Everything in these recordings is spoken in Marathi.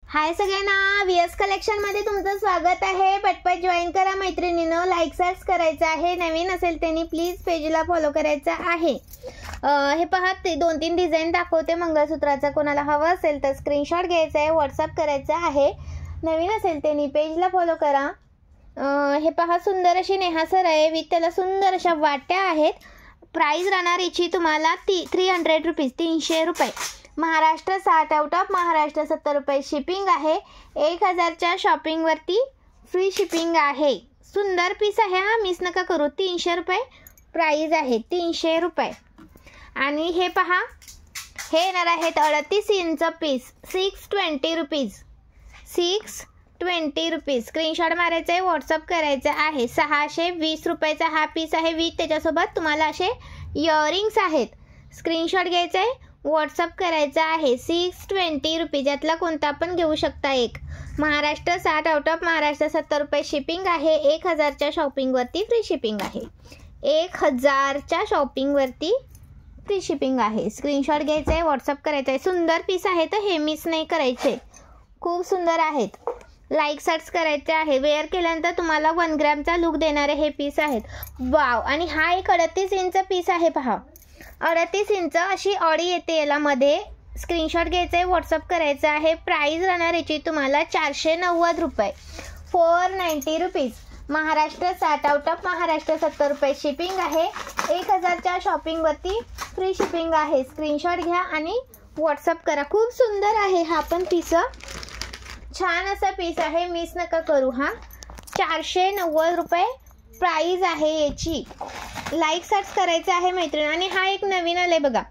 हाय सगळ्यांना, VS कलेक्शन मध्ये तुमचं स्वागत आहे। पटपट जॉईन करा मैत्रिणींनो, लाईक सर्च करायचं आहे, नवीन असेल त्यांनी प्लीज पेजला फॉलो करायचं आहे। हे पहा, ते 2-3 डिझाइन दाखवते मंगळसूत्राचा। कोणाला हवं असेल तर स्क्रीनशॉट घ्यायचा आहे, व्हॉट्सअप करायचा आहे, नवीन असेल त्यांनी पेजला फॉलो करा। हे पहा, सुंदर अशी नेहासर आहे विथ त्याला सुंदर अशा वाट्या आहेत। प्राइस राहणार याची तुम्हाला 300 रुपीज, 300 रुपये। महाराष्ट्र 60 आउट ऑफ महाराष्ट्र 70 रुपये शिपिंग आहे। 1000च्या शॉपिंग वरती फ्री शिपिंग आहे। सुंदर पीस आहे हा, मिस नका करू। 300 रुपये प्राइस आहे, 300 रुपये। आणि हे पहा, हे येणार आहेत 38 inch piece, 620 rupees, 620 rupees. Screenshot मारायचा आहे, व्हॉट्सअप करायचा आहे। 620 रुपयाचा हा पीस आहे विथ त्याच्यासोबत तुम्हाला असे इयरिंग्स आहेत। स्क्रीनशॉट घ्यायचा आहे, व्हॉट्सअप करायचा आहे। 620 रुपीज, यातला कोणता पण घेऊ शकता एक। महाराष्ट्र 60 आउट ऑफ महाराष्ट्र 70 रुपये शिपिंग आहे। 1000च्या शॉपिंगवरती फ्री शिपिंग आहे। 1000च्या शॉपिंगवरती फ्री शिपिंग आहे। स्क्रीनशॉट घ्यायचा आहे, व्हॉट्सअप करायचा आहे। सुंदर पीस आहे तर हे मिस नाही करायचे, खूप सुंदर आहेत। लाईक सर्च करायचे आहे। वेअर केल्यानंतर तुम्हाला 1 ग्रॅमचा लुक देणारे हे पीस आहेत। वाव! आणि हा एक 38 इंच पीस आहे पहा, 38 इंच अशी ऑडी येते याला मध्ये। स्क्रीनशॉट घ्यायचा आहे, व्हॉट्सअप करायचा आहे। प्राइस राहणार याची तुम्हाला 490 रुपये, 490 rupees. Maharashtra 60 out of Maharashtra 70 रुपये शिपिंग आहे। 1000च्या शॉपिंगवरती फ्री शिपिंग आहे। स्क्रीनशॉट घ्या आणि व्हॉट्सअप करा। खूप सुंदर आहे हा पण पीस, छान असा पीस आहे, मिस नका करू हा। 490 रुपये प्राइस आहे याची। लाईक सर्च करायचं आहे मैत्रीण। आणि हा एक नवीन आले बघा,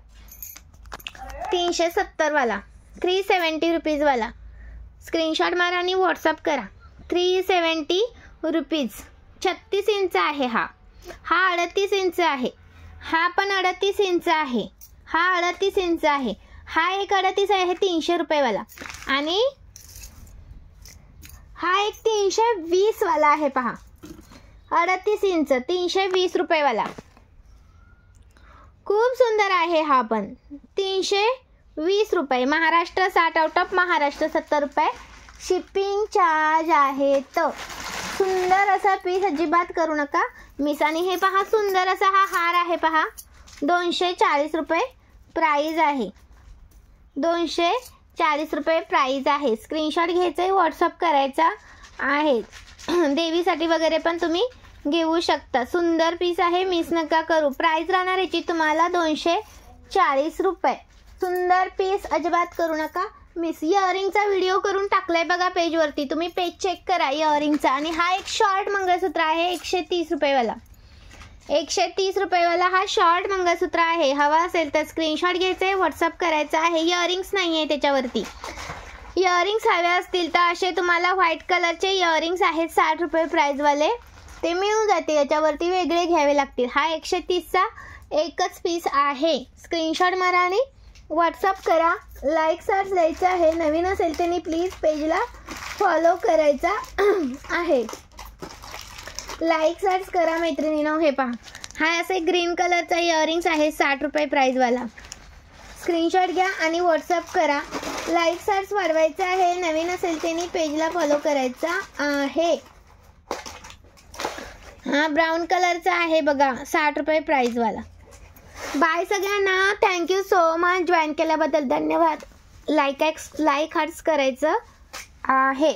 370 वाला, 370 रुपीज वाला। स्क्रीनशॉट मारा आणि व्हॉट्सअप करा। 370 रुपीज, 36 इंच आहे हा। 38 इंच आहे, हा पण 38 इंच आहे, हा 38 इंच आहे, हा एक 38 आहे, 300 रुपये वाला। आणि हा एक 320 वाला आहे पहा, 38 इंच 320 रुपये वाला। खूप सुंदर आहे हा पण, 320 रुपये। महाराष्ट्र 60 आउट ऑफ महाराष्ट्र 70 रुपये शिपिंग चार्ज आहे। तर सुंदर असा पीस अजिबात करू नका मिस। आणि हे पहा, सुंदर असा हा हार आहे पहा, 240 रुपये प्राइस आहे, 240 रुपये प्राइस आहे। स्क्रीनशॉट घ्यायचा आहे, व्हॉट्सअप करायचा आहे। देवीसाठी वगैरे पण तुम्ही घेऊ शकता। सुंदर पीस आहे, मिस नका करू। प्राइस राहणार याची तुम्हाला 240 रुपये। सुंदर पीस अजिबात करू नका मिस। इयरिंगचा व्हिडिओ करून टाकलाय बघा पेजवरती, तुम्ही पेज चेक करा इयरिंगचा। आणि हा एक शॉर्ट मंगळसूत्र आहे, 130 रुपयेवाला, 130 रुपयेवाला हा शॉर्ट मंगळसूत्र आहे। हवा असेल तर स्क्रीनशॉट घ्यायचा आहे, व्हॉट्सअप करायचा आहे। इयरिंग्स नाही आहे त्याच्यावरती। इयरिंग्स हवे असतील तर असे तुम्हाला व्हाईट कलरचे इयरिंग्स आहेत 60 रुपये प्राइसवाले, ते मिळून जाते। याच्यावरती वेगळे घ्यावे लागतील। हा 130चा एकच पीस आहे। स्क्रीनशॉट मारा आणि व्हॉट्सअप करा। लाईक सर्च द्यायचं आहे, नवीन असेल त्यांनी प्लीज पेजला फॉलो करायचा आहे। लाईक सर्च करा मैत्रिणींनो। हे पहा, हा असे ग्रीन कलरचा इयरिंग्स आहे 60 रुपये प्राइसवाला। स्क्रीनशॉट घ्या आणि व्हॉट्सअप करा। लाईक सर्च वाढवायचं आहे, नवीन असेल त्यांनी पेजला फॉलो करायचा आहे। हा ब्राऊन कलरचा आहे बघा, 60 रुपये प्राइसवाला। बाय सगळ्यांना, थँक्यू सो मच जॉईन केल्याबद्दल धन्यवाद। लाईक हार्ट्स करायचं आहे।